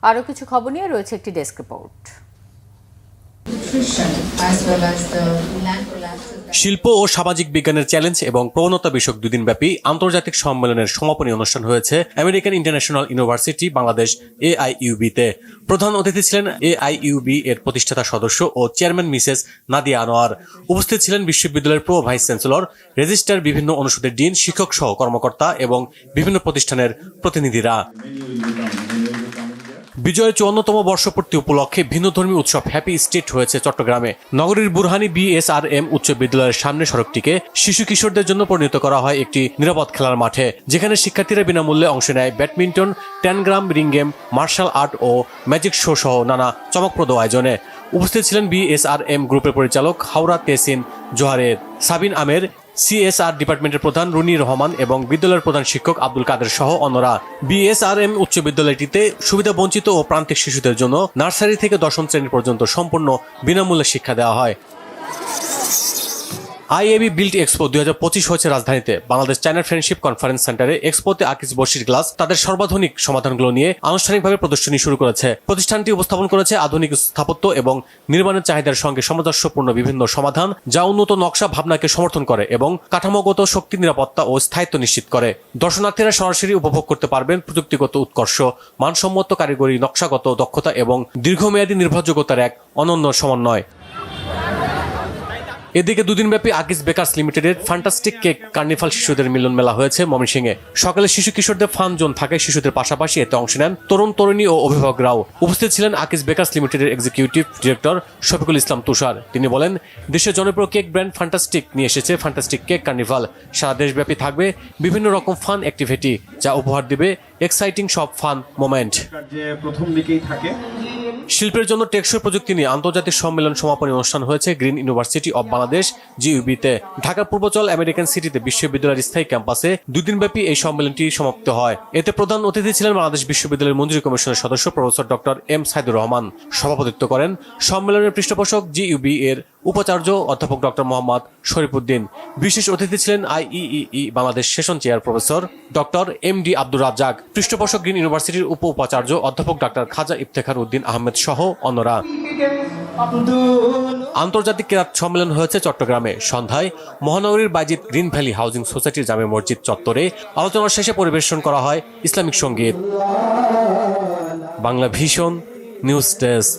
আরও কিছু খবর নিয়ে রয়েছে একটি ডেস্ক রিপোর্ট। শিল্প ও সামাজিক বিজ্ঞানের চ্যালেঞ্জ এবং প্রবণতা বিষয়ক দুদিনব্যাপী আন্তর্জাতিক সম্মেলনের সমাপনী অনুষ্ঠান হয়েছে আমেরিকান ইন্টারন্যাশনাল ইউনিভার্সিটি বাংলাদেশ AIUB-তে। প্রধান অতিথি ছিলেন AIUB এর প্রতিষ্ঠাতা সদস্য ও চেয়ারম্যান মিসেস নাদিয়া আনোয়ার। উপস্থিত ছিলেন বিশ্ববিদ্যালয়ের প্রো ভাইস চ্যান্সেলর, রেজিস্ট্রার, বিভিন্ন অনুষদের ডিন, শিক্ষক সহ কর্মকর্তা এবং বিভিন্ন প্রতিষ্ঠানের প্রতিনিধিরা। বিজয়ের 54তম বর্ষপূর্তি উপলক্ষে ভিন্নধর্মী উৎসব হ্যাপি স্টেট হয়েছে চট্টগ্রামে। নগরীর বুরহানি BSRM উচ্চ বিদ্যালয়ের সামনে সড়কটিকে শিশু কিশোরদের জন্য পরিণত করা হয় একটি নিরাপদ খেলার মাঠে, যেখানে শিক্ষার্থীরা বিনামূল্যে অংশ নেয় badminton, tangram, ring game, martial art ও ম্যাজিক শো সহ নানা চমকপ্রদ আয়োজনে। উপস্থিত ছিলেন BSRM গ্রুপের পরিচালক হাওড়া তেহসিন জোহারের, সাবিন আমের, CSR ডিপার্টমেন্টের প্রধান রুনি রহমান এবং বিদ্যালয়ের প্রধান শিক্ষক আব্দুল কাদের সহ অন্যরা। BSRM উচ্চ বিদ্যালয়টিতে সুবিধা বঞ্চিত ও প্রান্তিক শিশুদের জন্য নার্সারি থেকে দশম শ্রেণী পর্যন্ত সম্পূর্ণ বিনামূল্যে শিক্ষা দেওয়া হয়। IAB বিল্ড এক্সপো 2025 হয়েছে রাজধানীতে বাংলাদেশ চায়না ফ্রেন্ডশিপ কনফারেন্স সেন্টারে। এক্সপোতে আকিজ বশির গ্লাস তাদের সর্বাধুনিক সমাধানগুলো নিয়ে আনুষ্ঠানিকভাবে প্রদর্শনী শুরু করেছে। প্রতিষ্ঠানটি উপস্থাপন করেছে আধুনিক স্থাপত্য এবং নির্মাণের চাহিদার সঙ্গে সামঞ্জস্যপূর্ণ বিভিন্ন সমাধান, যা উন্নত নকশা ভাবনাকে সমর্থন করে এবং কাঠামোগত শক্তি, নিরাপত্তা ও স্থায়িত্ব নিশ্চিত করে। দর্শনার্থীরা সরাসরি উপভোগ করতে পারবেন প্রযুক্তিগত উৎকর্ষ, মানসম্মত কারিগরি, নকশাগত দক্ষতা এবং দীর্ঘমেয়াদী নির্ভরযোগ্যতার এক অনন্য সমন্বয়। এদিকে দুদিনব্যাপী আকিজ বেকার্স লিমিটেডের ফ্যান্টাস্টিক কেক কার্নিভাল শিশুদের মিলন মেলা হয়েছে ময়মনসিংহে। সকালে শিশু কিশোরদের ফান জোন থাকে, শিশুদের পাশাপাশি এতে অংশ নেন তরুণ তরুণী ও অভিভাবকরাও। উপস্থিত ছিলেন আকিজ বেকার্স লিমিটেডের এক্সিকিউটিভ ডিরেক্টর শফিকুল ইসলাম তুষার। তিনি বলেন, দেশের জনপ্রিয় কেক ব্র্যান্ড ফ্যান্টাস্টিক নিয়ে এসেছে ফ্যান্টাস্টিক কেক কার্নিভাল। সারা দেশব্যাপী থাকবে বিভিন্ন রকম ফান অ্যাক্টিভিটি, যা উপহার দিবে এক্সাইটিং সব ফান মোমেন্ট। প্রথম দিকেই থাকে। শিল্পের জন্য টেকসই প্রযুক্তি নিয়ে আন্তর্জাতিক সম্মেলন সমাপনী অনুষ্ঠান হয়েছে গ্রিন ইউনিভার্সিটি অব বাংলাদেশ GUB-তে। ঢাকার পূর্বাচল আমেরিকান সিটিতে বিশ্ববিদ্যালয়ের স্থায়ী ক্যাম্পাসে দুদিনব্যাপী এই সম্মেলনটি সমাপ্ত হয়। এতে প্রধান অতিথি ছিলেন বাংলাদেশ বিশ্ববিদ্যালয়ের মঞ্জুরি কমিশনের সদস্য professor doctor M Saidur Rahman. সভাপতিত্ব করেন সম্মেলনের পৃষ্ঠপোষক GUB এর উপাচার্য অধ্যাপক ডক্টর মোহাম্মদ শরীফুদ্দিন। বিশেষ অতিথি ছিলেন IEEE Bangladesh session chair professor doctor MD Abdur Razzak, পৃষ্ঠপোষক গ্রিন ইউনিভার্সিটির উপাচার্য অধ্যাপক ডক্টর খাজা ইফতেখার উদ্দিন আহমেদ সহ অন্যরা। আন্তর্জাতিক কেরাত সম্মেলন হয়েছে চট্টগ্রামে। সন্ধ্যায় মহানগরীর বাইজিদ গ্রিন ভ্যালি হাউজিং সোসাইটির জামে মসজিদ চত্বরে আলোচনা শেষে পরিবেশন করা হয় ইসলামিক সঙ্গীত। Bangla vision news desk.